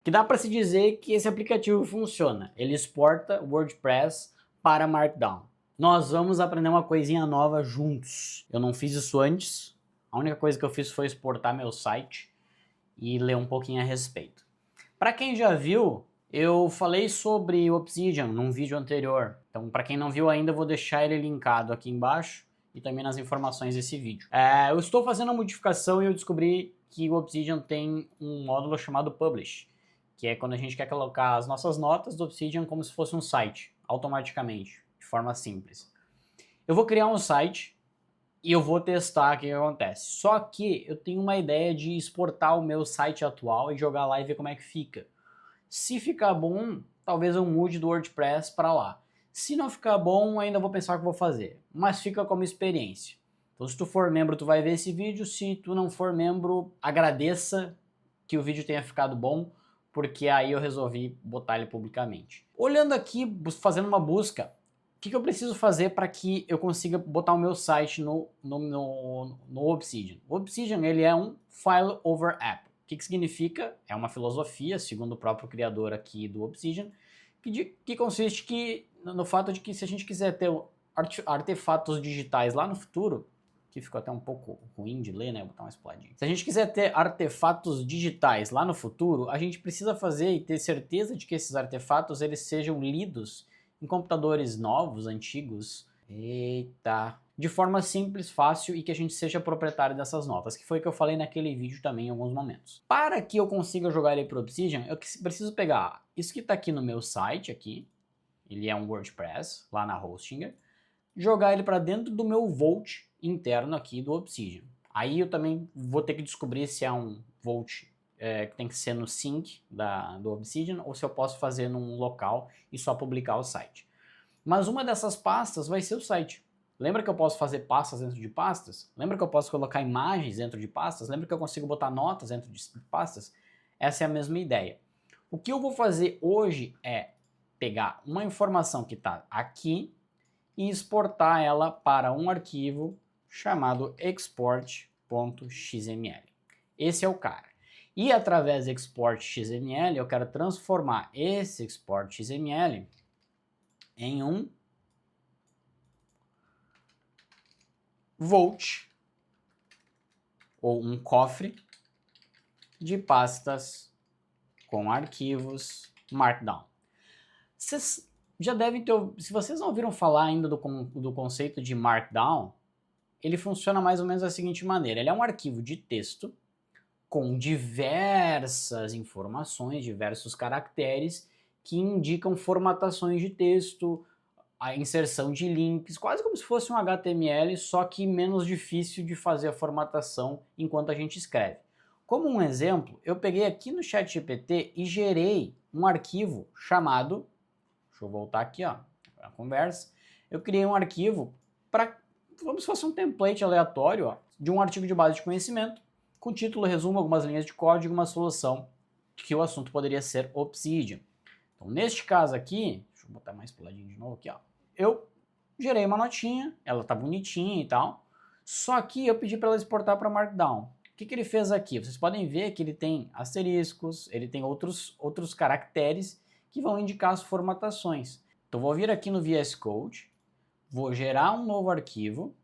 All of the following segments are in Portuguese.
que dá para se dizer que esse aplicativo funciona. Ele exporta WordPress para Markdown. Nós vamos aprender uma coisinha nova juntos. Eu não fiz isso antes. A única coisa que eu fiz foi exportar meu site e ler um pouquinho a respeito. Para quem já viu, eu falei sobre Obsidian num vídeo anterior. Então, para quem não viu ainda, eu vou deixar ele linkado aqui embaixo e também nas informações desse vídeo. Eu estou fazendo a modificação e eu descobri que o Obsidian tem um módulo chamado Publish, que é quando a gente quer colocar as nossas notas do Obsidian como se fosse um site, automaticamente, de forma simples. Eu vou criar um site e eu vou testar o que acontece. Só que eu tenho uma ideia de exportar o meu site atual e jogar lá e ver como é que fica. Se ficar bom, talvez eu mude do WordPress para lá. Se não ficar bom, ainda vou pensar o que vou fazer. Mas fica como experiência. Então se tu for membro, tu vai ver esse vídeo. Se tu não for membro, agradeça que o vídeo tenha ficado bom, porque aí eu resolvi botar ele publicamente. Olhando aqui, fazendo uma busca, o que eu preciso fazer para que eu consiga botar o meu site no Obsidian? O Obsidian ele é um File over App. O que significa? É uma filosofia, segundo o próprio criador aqui do Obsidian, que consiste no fato de que se a gente quiser ter artefatos digitais lá no futuro, que ficou até um pouco ruim de ler, né? Vou botar uma expladinha. Se a gente quiser ter artefatos digitais lá no futuro, a gente precisa fazer e ter certeza de que esses artefatos eles sejam lidos em computadores novos, antigos, de forma simples, fácil e que a gente seja proprietário dessas notas, que foi o que eu falei naquele vídeo também em alguns momentos. Para que eu consiga jogar ele para o Obsidian, eu preciso pegar isso que está aqui no meu site, aqui, ele é um WordPress, lá na Hostinger, jogar ele para dentro do meu Vault interno aqui do Obsidian. Aí eu também vou ter que descobrir se é um Vault que tem que ser no sync do Obsidian ou se eu posso fazer num local e só publicar o site. Mas uma dessas pastas vai ser o site. Lembra que eu posso fazer pastas dentro de pastas? Lembra que eu posso colocar imagens dentro de pastas? Lembra que eu consigo botar notas dentro de pastas? Essa é a mesma ideia. O que eu vou fazer hoje é pegar uma informação que está aqui e exportar ela para um arquivo chamado export.xml. Esse é o cara. E através do export.xml eu quero transformar esse export.xml em um Vault ou um cofre de pastas com arquivos Markdown. Vocês já devem ter, se vocês não ouviram falar ainda do conceito de Markdown, ele funciona mais ou menos da seguinte maneira. Ele é um arquivo de texto com diversas informações, diversos caracteres que indicam formatações de texto, a inserção de links, quase como se fosse um HTML, só que menos difícil de fazer a formatação enquanto a gente escreve. Como um exemplo, eu peguei aqui no ChatGPT e gerei um arquivo chamado, deixa eu voltar aqui, ó, a conversa, eu criei um arquivo para, como se fosse um template aleatório, ó, de um artigo de base de conhecimento, com título, resumo, algumas linhas de código, uma solução que o assunto poderia ser Obsidian. Então, neste caso aqui, deixa eu botar mais pro ladinho de novo aqui, ó. Eu gerei uma notinha, ela tá bonitinha e tal, só que eu pedi para ela exportar para Markdown. O que ele fez aqui? Vocês podem ver que ele tem asteriscos, ele tem outros caracteres que vão indicar as formatações. Então, vou vir aqui no VS Code, vou gerar um novo arquivo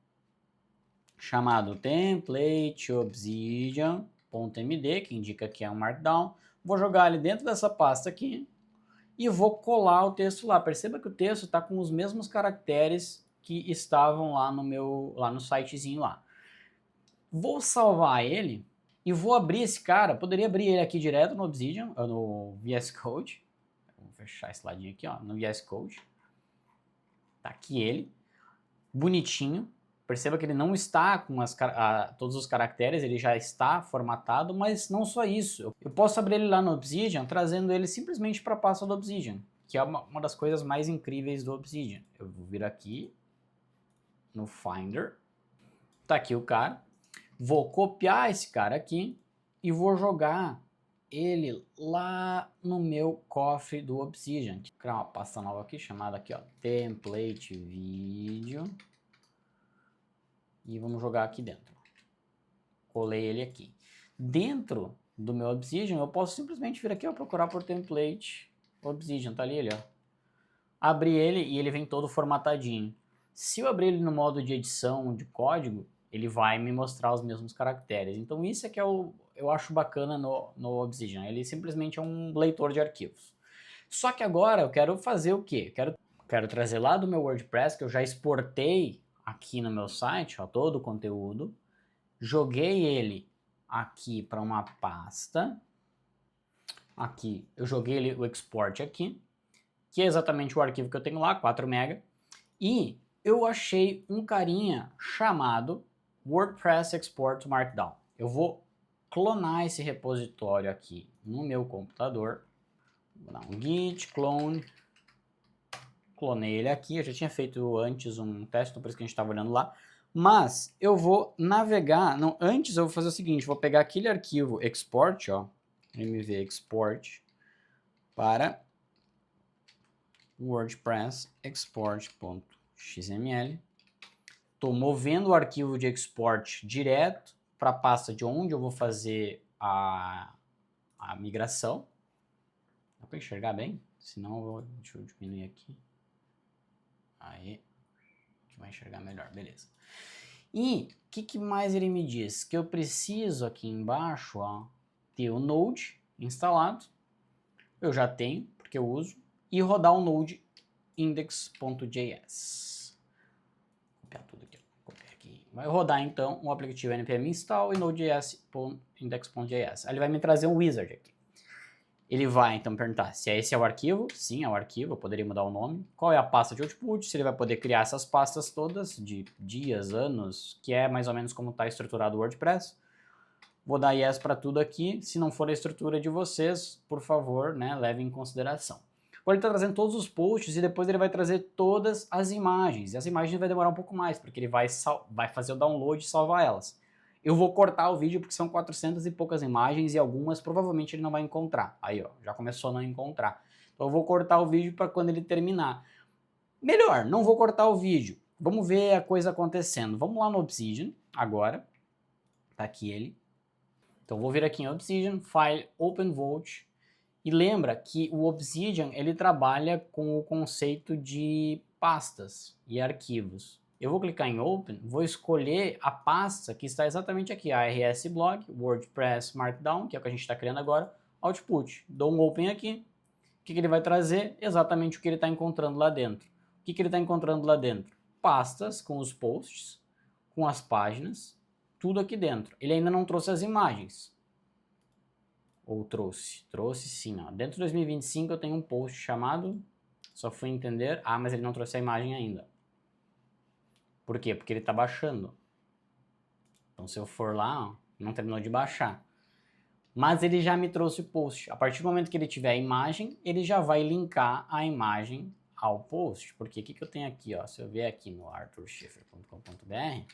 chamado templateobsidian.md, que indica que é um Markdown. Vou jogar ele dentro dessa pasta aqui e vou colar o texto lá. Perceba que o texto está com os mesmos caracteres que estavam lá no sitezinho lá. Vou salvar ele e vou abrir esse cara. Poderia abrir ele aqui direto no Obsidian, no VS Code. Vou fechar esse ladinho aqui, ó, no VS Code. Tá aqui ele, bonitinho. Perceba que ele não está com todos os caracteres, ele já está formatado, mas não só isso. Eu posso abrir ele lá no Obsidian, trazendo ele simplesmente para a pasta do Obsidian, que é uma das coisas mais incríveis do Obsidian. Eu vou vir aqui no Finder, tá aqui o cara, vou copiar esse cara aqui e vou jogar ele lá no meu cofre do Obsidian. Vou criar uma pasta nova aqui, chamada aqui, ó, Template Video. E vamos jogar aqui dentro. Colei ele aqui. Dentro do meu Obsidian, eu posso simplesmente vir aqui, ó, procurar por template Obsidian, tá ali ele, ó. Abrir ele e ele vem todo formatadinho. Se eu abrir ele no modo de edição de código, ele vai me mostrar os mesmos caracteres. Então isso é que eu acho bacana no Obsidian. Ele simplesmente é um leitor de arquivos. Só que agora eu quero fazer o quê? Quero trazer lá do meu WordPress, que eu já exportei aqui no meu site, ó, todo o conteúdo. Joguei ele aqui para uma pasta. Aqui, eu joguei ele, o export aqui, que é exatamente o arquivo que eu tenho lá, 4 MB. E eu achei um carinha chamado WordPress Export Markdown. Eu vou clonar esse repositório aqui no meu computador. Vou dar um git clone. Clonei ele aqui, eu já tinha feito antes um teste, por isso que a gente estava olhando lá. Mas eu vou navegar, não, antes eu vou fazer o seguinte, vou pegar aquele arquivo export, ó, mv export, para WordPress export.xml. Estou movendo o arquivo de export direto para a pasta de onde eu vou fazer a migração. Dá para enxergar bem? Senão deixa eu diminuir aqui. Aí, a gente vai enxergar melhor, beleza. E o que mais ele me diz? Que eu preciso aqui embaixo, ó, ter o Node instalado. Eu já tenho, porque eu uso. E rodar o Node index.js. Copiar tudo aqui, copiar aqui. Vai rodar então o aplicativo npm install e node.index.js. Aí ele vai me trazer um wizard aqui. Ele vai então perguntar se esse é o arquivo. Sim, é o arquivo, eu poderia mudar o nome. Qual é a pasta de output, se ele vai poder criar essas pastas todas de dias, anos, que é mais ou menos como está estruturado o WordPress. Vou dar yes para tudo aqui. Se não for a estrutura de vocês, por favor, né, levem em consideração. Agora ele está trazendo todos os posts e depois ele vai trazer todas as imagens. E as imagens vai demorar um pouco mais, porque ele vai fazer o download e salvar elas. Eu vou cortar o vídeo porque são 400 e poucas imagens e algumas provavelmente ele não vai encontrar. Aí, ó, já começou a não encontrar. Então eu vou cortar o vídeo para quando ele terminar. Melhor, não vou cortar o vídeo. Vamos ver a coisa acontecendo. Vamos lá no Obsidian agora. Tá aqui ele. Então vou vir aqui em Obsidian, File, Open Vault. E lembra que o Obsidian ele trabalha com o conceito de pastas e arquivos. Eu vou clicar em Open, vou escolher a pasta que está exatamente aqui, a RS Blog, WordPress Markdown, que é o que a gente está criando agora, Output. Dou um Open aqui, o que ele vai trazer? Exatamente o que ele está encontrando lá dentro. O que ele está encontrando lá dentro? Pastas com os posts, com as páginas, tudo aqui dentro. Ele ainda não trouxe as imagens. Ou trouxe? Trouxe sim. Ó. Dentro de 2025 eu tenho um post chamado, só fui entender, mas ele não trouxe a imagem ainda. Por quê? Porque ele está baixando. Então se eu for lá, ó, não terminou de baixar. Mas ele já me trouxe o post. A partir do momento que ele tiver a imagem, ele já vai linkar a imagem ao post. Porque o que eu tenho aqui? Ó? Se eu ver aqui no arthurschiffer.com.br,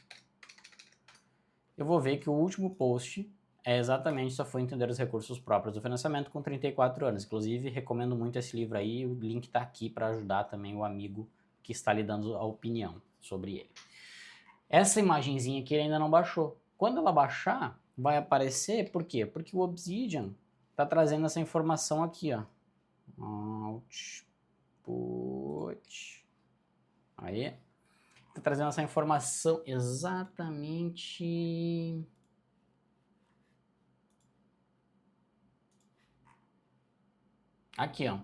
eu vou ver que o último post é exatamente Só Foi Entender os Recursos Próprios do Financiamento com 34 anos. Inclusive, recomendo muito esse livro aí. O link está aqui para ajudar também o amigo que está lhe dando a opinião sobre ele. Essa imagenzinha aqui ele ainda não baixou. Quando ela baixar, vai aparecer, por quê? Porque o Obsidian está trazendo essa informação aqui, ó. Output. Aí. Está trazendo essa informação exatamente... Aqui, ó.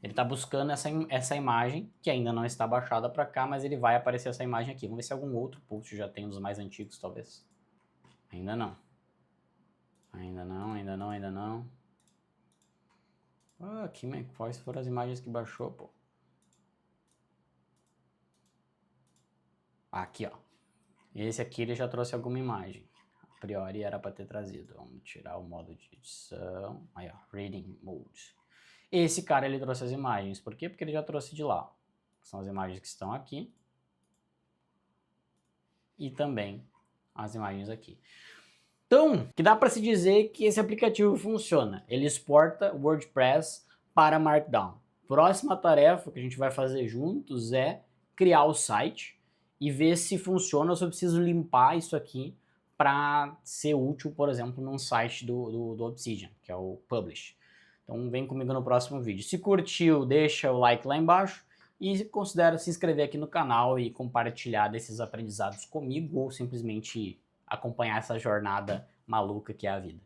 Ele está buscando essa imagem, que ainda não está baixada para cá, mas ele vai aparecer essa imagem aqui. Vamos ver se algum outro post já tem, um dos mais antigos, talvez. Ainda não. Ainda não, ainda não, ainda não. Quais foram as imagens que baixou, pô? Aqui, ó. Esse aqui ele já trouxe alguma imagem. A priori era para ter trazido. Vamos tirar o modo de edição. Aí, ó. Reading Mode. Esse cara, ele trouxe as imagens. Por quê? Porque ele já trouxe de lá. São as imagens que estão aqui. E também as imagens aqui. Então, que dá para se dizer que esse aplicativo funciona. Ele exporta o WordPress para Markdown. Próxima tarefa que a gente vai fazer juntos é criar o site e ver se funciona ou se eu preciso limpar isso aqui para ser útil, por exemplo, num site do Obsidian, que é o Publish. Então vem comigo no próximo vídeo. Se curtiu, deixa o like lá embaixo e considera se inscrever aqui no canal e compartilhar desses aprendizados comigo ou simplesmente acompanhar essa jornada maluca que é a vida.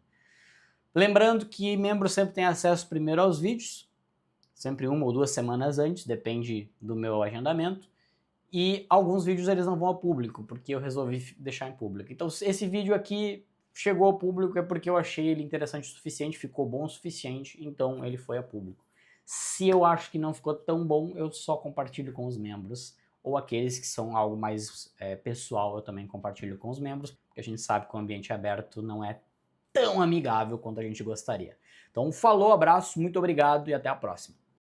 Lembrando que membro sempre tem acesso primeiro aos vídeos, sempre 1 ou 2 semanas antes, depende do meu agendamento. E alguns vídeos eles não vão ao público, porque eu resolvi deixar em público. Então esse vídeo aqui chegou ao público é porque eu achei ele interessante o suficiente, ficou bom o suficiente, então ele foi a público. Se eu acho que não ficou tão bom, eu só compartilho com os membros, ou aqueles que são algo mais pessoal, eu também compartilho com os membros, porque a gente sabe que o ambiente aberto não é tão amigável quanto a gente gostaria. Então falou, abraço, muito obrigado e até a próxima.